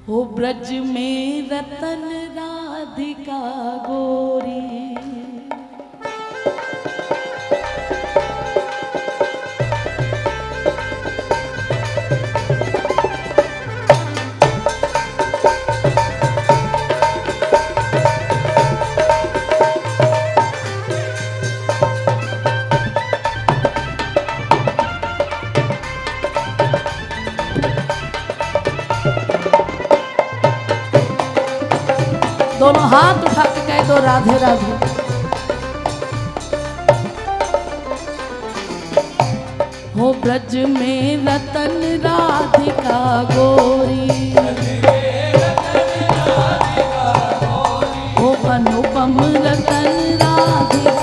हो ब्रज में रतन राधिका गोरी, दोनों हाथ उठा के कह दो राधे राधे। हो ब्रज में रतन राधिका गोरी, हो अनुपम रतन राधिका,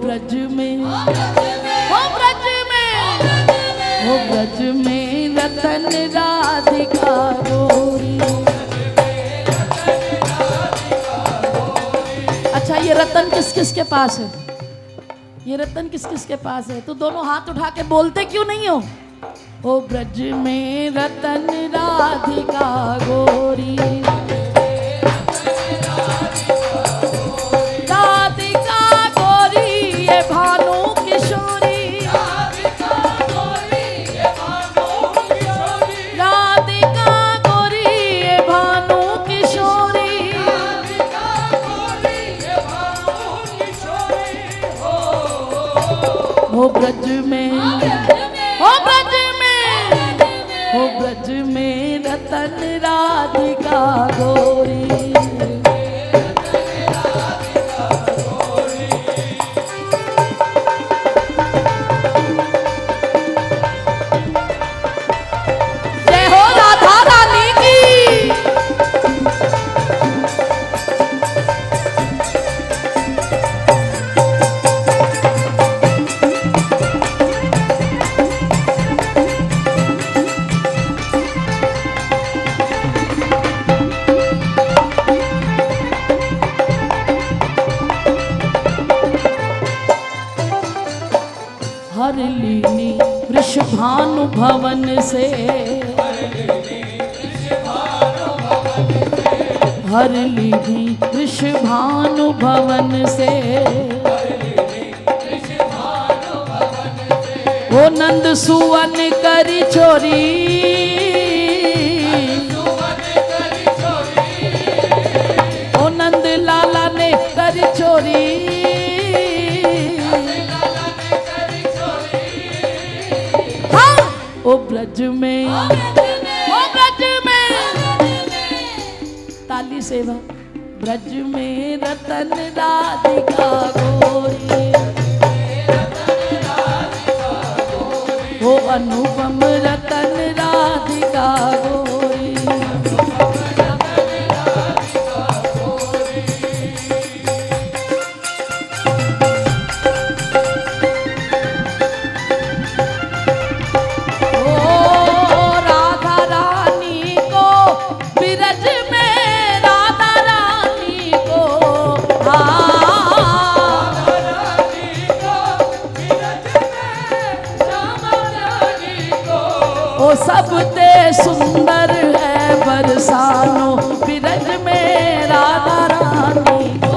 ब्रज में, हो ब्रज में रतन राधिका गोरी। अच्छा, ये रतन किस किस के पास है? ये रतन किस किस के पास है? तो दोनों हाथ उठा के बोलते क्यों नहीं हो? हो ब्रज में रतन राधिका गोरी, भानु किशोरी, राधिका गोरी ये भानु किशोरी, हो ब्रज में, हो ब्रज में, हो ब्रज में रतन राधिका गोरी। हर लीनी वृषभानु भवन से, हर लीनी वृषभानु भवन से, वो नंद सुवन करी चोरी, वो नंद लाला ने करी चोरी, ओ ब्रज में, ओ ब्रज में, ताली सेवा, ब्रज में रतन राधिका गोरी, ओ अनुपम रतन राधिका गोरी। सबते सुंदर है बरसानो ब्रज में राधा रानी को,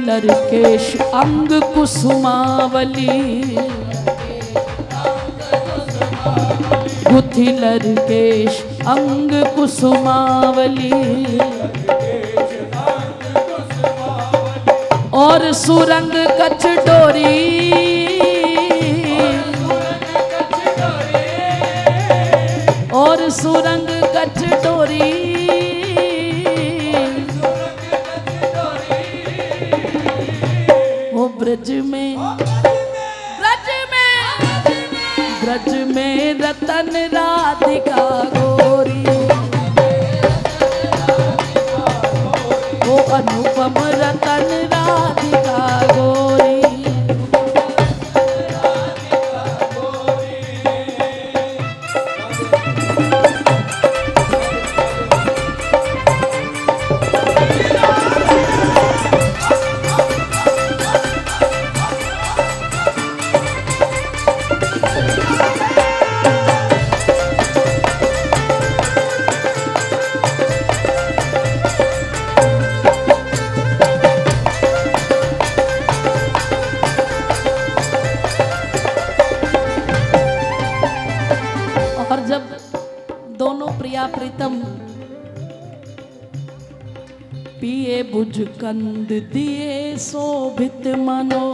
लरकेश अंग कुसुमावली, गुथि लरकेश अंग कुसुमावली, और सुरंग कछ डोरी, और सुरंग कछ डोरी, वो ब्रज में ब्रज में रतन राधिका गोरी, वो अनुपम रतन राधिका गोरी। प्रीतम पिए बुझ कंद दिए शोभित मनो,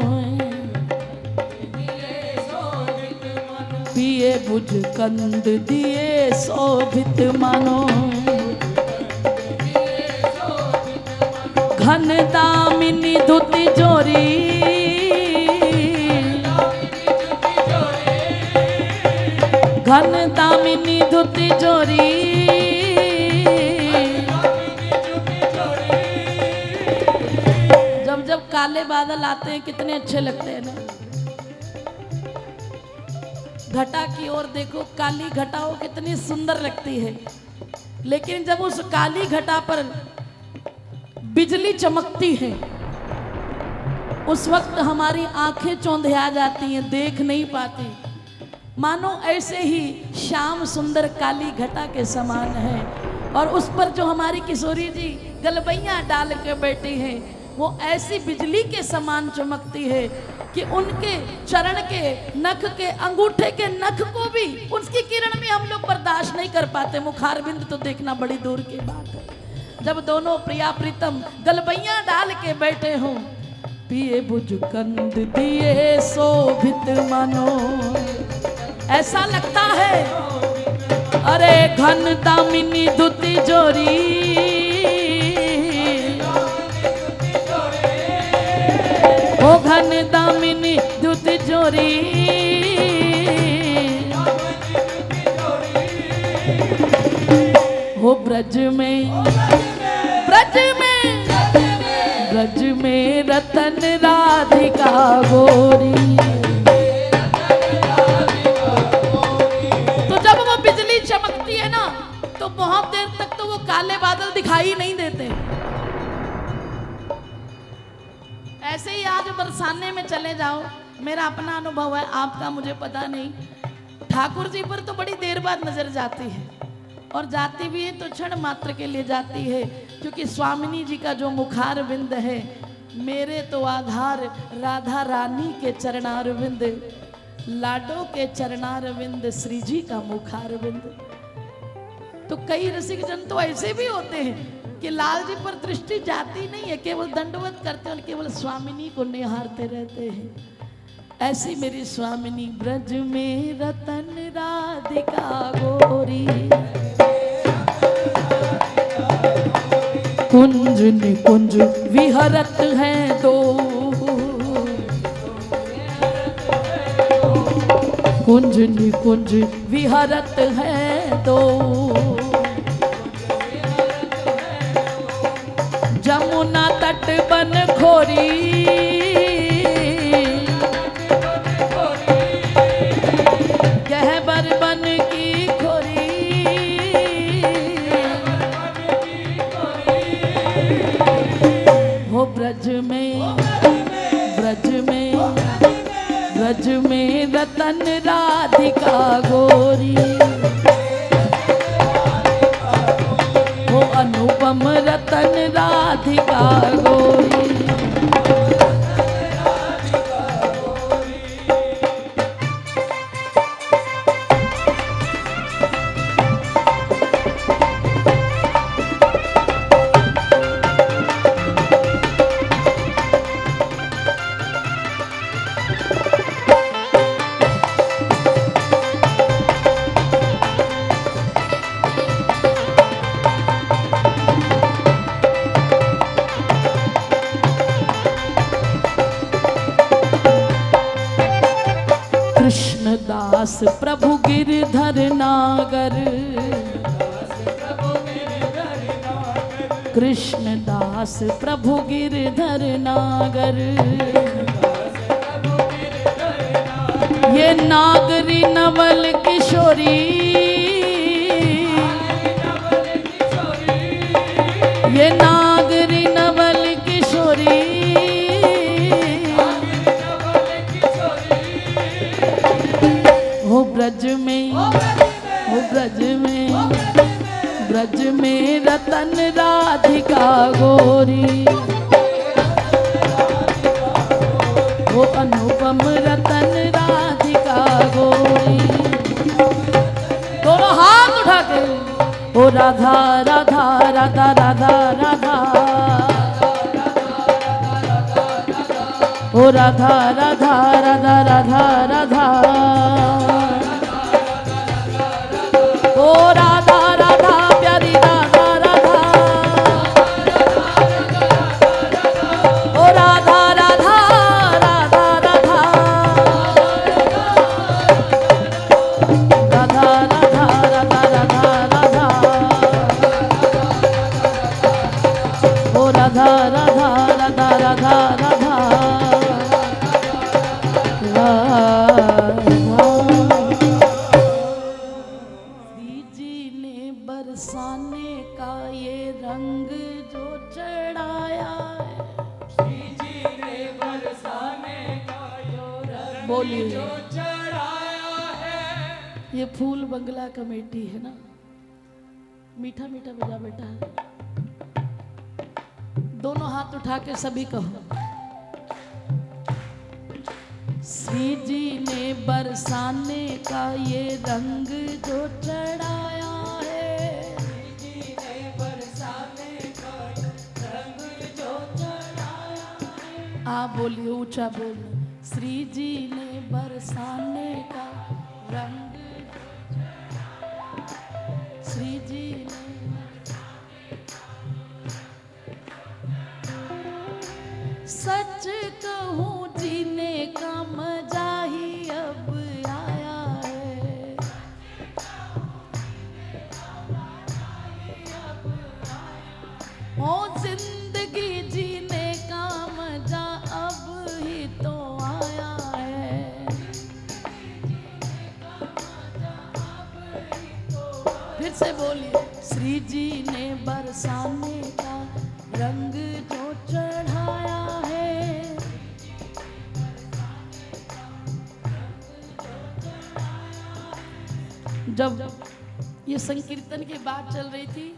पिए बुझ कंद दिए शोभित मनो, घन दामिनी धुति जोरी, घन दामिनी धुति जोरी, जब जब काले बादल आते हैं कितने अच्छे लगते हैं ना। घटा की ओर देखो, काली घटाओ कितनी सुंदर लगती है, लेकिन जब उस काली घटा पर बिजली चमकती है उस वक्त हमारी आंखें चौंधिया जाती हैं, देख नहीं पाती। मानो ऐसे ही श्याम सुंदर काली घटा के समान है, और उस पर जो हमारी किशोरी जी गलबैया डाल के बैठी हैं वो ऐसी बिजली के समान चमकती है कि उनके चरण के नख के अंगूठे के नख को भी उसकी किरण में हम लोग बर्दाश्त नहीं कर पाते। मुखारबिंद तो देखना बड़ी दूर की बात है। जब दोनों प्रिया प्रीतम गलबैया डाल के बैठे हों, पिए बुझ कंद दिए शोभित मनो, ऐसा लगता है अरे घन दामिनी धुति जोरी, ओ घन दामिनी धुति जोरी, हो ब्रज में ब्रज में ब्रज में रतन राधिका गोरी। चमकती है ना तो बहुत देर तक तो वो काले बादल दिखाई नहीं देते। ऐसे ही आज बरसाने में चले जाओ, मेरा अपना अनुभव है, आपका मुझे पता नहीं। ठाकुर जी पर तो बड़ी देर बाद नजर जाती है, और जाती भी है तो क्षण मात्र के लिए जाती है, क्योंकि स्वामिनी जी का जो मुखार बिंद है, मेरे तो आधार राधा रानी के चरणार बिंद, लाडो के चरणार बिंद, श्री जी का मुखार बिंद। तो कई रसिक जन तो ऐसे भी होते हैं कि लाल जी पर दृष्टि जाती नहीं है, केवल दंडवत करते हैं और केवल स्वामिनी को निहारते रहते हैं। ऐसी मेरी स्वामिनी ब्रज में रतन राधिका गोरी, कुंज निकुंज विहरत हैं दो, कुंज निकुंज विहरत है दो, जमुना तट बन खोरी, गहबर बन की खोरी, हो ब्रज में ब्रज में ब्रज में रतन राधिका गोरी, वो अनुपम रतन राधिका गोरी। दास प्रभु गिरधर नागर, कृष्ण दास प्रभु गिरधर नागर। ये नागरी नवल किशोरी, ये नागरी नवल किशोरी, हो ब्रज में, हो ब्रज में, ब्रज में रतन राधिका गोरी, वो अनुपम रतन राधिका गोरी। दोनों हाथ उठा के ओ राधा राधा राधा राधा राधा, ओ राधा राधा राधा राधा राधा, ओ राधा राधा प्यारी राधा राधा, ओ राधा राधा राधा राधा, राधा राधा राधा राधा राधा, ओ राधा राधा राधा राधा राधा, बरसाने का ये रंग जो चढ़ाया है, श्री जी ने बरसाने का यो रंग बोलिए जो चढ़ाया है। ये फूल बंगला कमेटी है ना, मीठा मीठा बजा बेटा, दोनों हाथ उठा के सभी कहो, श्री जी ने बरसाने का ये रंग जो चढ़ाया, आप बोलिए ऊंचा बोलिए, श्री जी ने बरसाने का रंग, श्री जी ने, सच कहूँ जीने का मजा ही अब आया है, ओ जिंदगी जीने का मजा अब ही तो आया है, फिर से बोलिए, श्री जी ने बरसाने का रंग जो चढ़ाया है, जब ये संकीर्तन की बात चल रही थी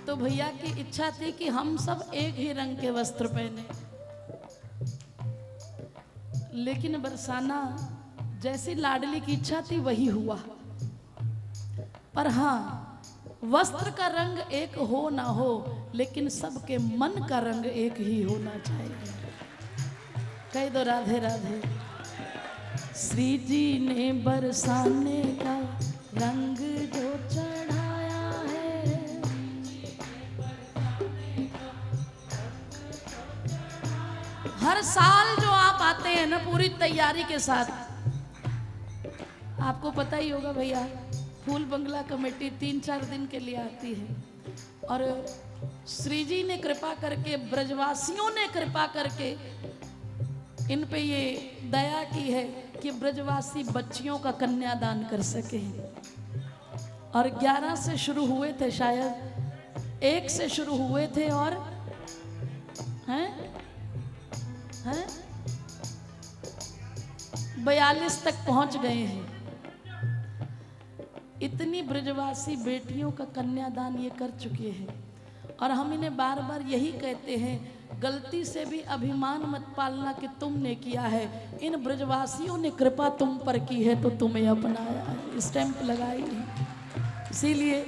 तो भैया की इच्छा थी कि हम सब एक ही रंग के वस्त्र पहने, लेकिन बरसाना जैसी लाडली की इच्छा थी वही हुआ। पर हाँ, वस्त्र का रंग एक हो ना हो, लेकिन सबके मन का रंग एक ही होना चाहिए। कह दो राधे राधे। श्री जी ने बरसाने का रंग जो चढ़ाया है, हर साल जो आप आते हैं ना पूरी तैयारी के साथ, आपको पता ही होगा भैया, फूल बंगला कमेटी 3-4 दिन के लिए आती है, और श्री जी ने कृपा करके, ब्रजवासियों ने कृपा करके इन पे ये दया की है कि ब्रजवासी बच्चियों का कन्यादान कर सके। और 11 से शुरू हुए थे, शायद 1 से शुरू हुए थे, और हैं 42 तक पहुंच गए हैं। इतनी ब्रजवासी बेटियों का कन्यादान ये कर चुके हैं, और हम इन्हें बार बार यही कहते हैं, गलती से भी अभिमान मत पालना कि तुमने किया है, इन ब्रजवासियों ने कृपा तुम पर की है तो तुम्हें अपनाया है, स्टैंप लगाई है। इसीलिए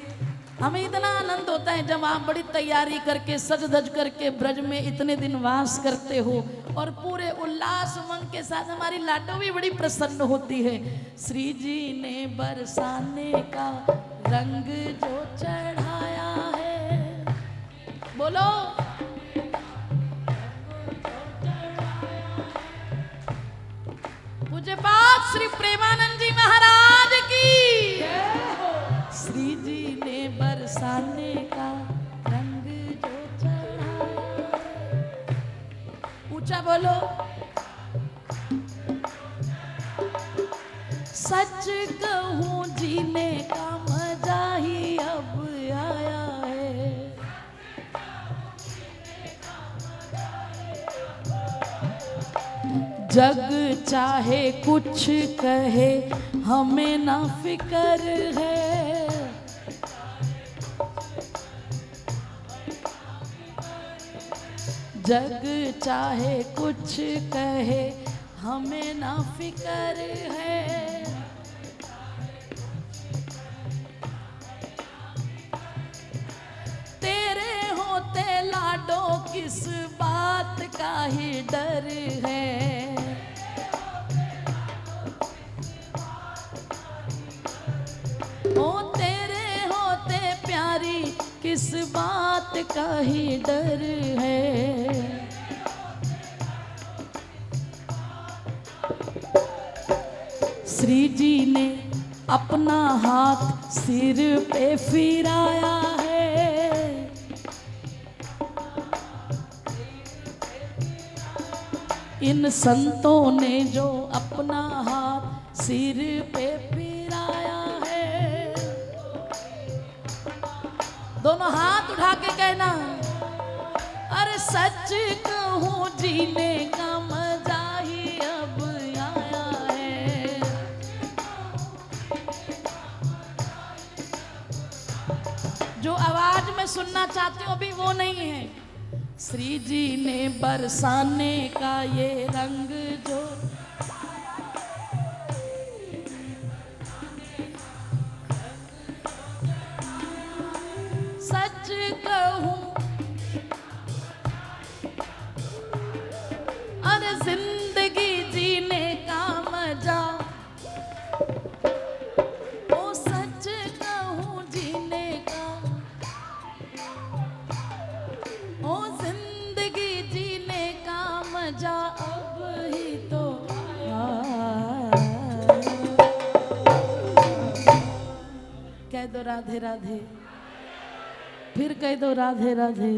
हमें इतना आनंद होता है जब आप बड़ी तैयारी करके, सज धज करके ब्रज में इतने दिन वास करते हो, और पूरे उल्लास उमंग के साथ हमारी लाडो भी बड़ी प्रसन्न होती है। श्री जी ने बरसाने का रंग जो चढ़ाया है, बोलो पूज्य पाद श्री प्रेमानंद जी महाराज ऊंचा बोलो। सच कहूँ जीने का मजा ही अब आया है। जग चाहे कुछ कहे हमें ना फिक्र है। जग चाहे कुछ कहे हमें ना फिक्र है। तेरे होते लाडो किस बात का ही डर है। ओ तेरे होते प्यारी किस बात का ही डर है। श्री जी ने अपना हाथ सिर पे फिराया है। इन संतों ने जो अपना हाथ सिर पे फिराया है। दोनों हाथ उठा के कहना, अरे सच कहूँ जीने का मजा ही अब आया है। जो आवाज में सुनना चाहती हूँ अभी वो नहीं है। श्री जी ने बरसाने का ये रंग जो सच कहूँ, अरे जिंदगी जीने का मजा, ओ सच कहूँ जीने का, ओ जिंदगी जीने का मजा अब ही तो कह दो राधे राधे, फिर कह दो राधे राधे।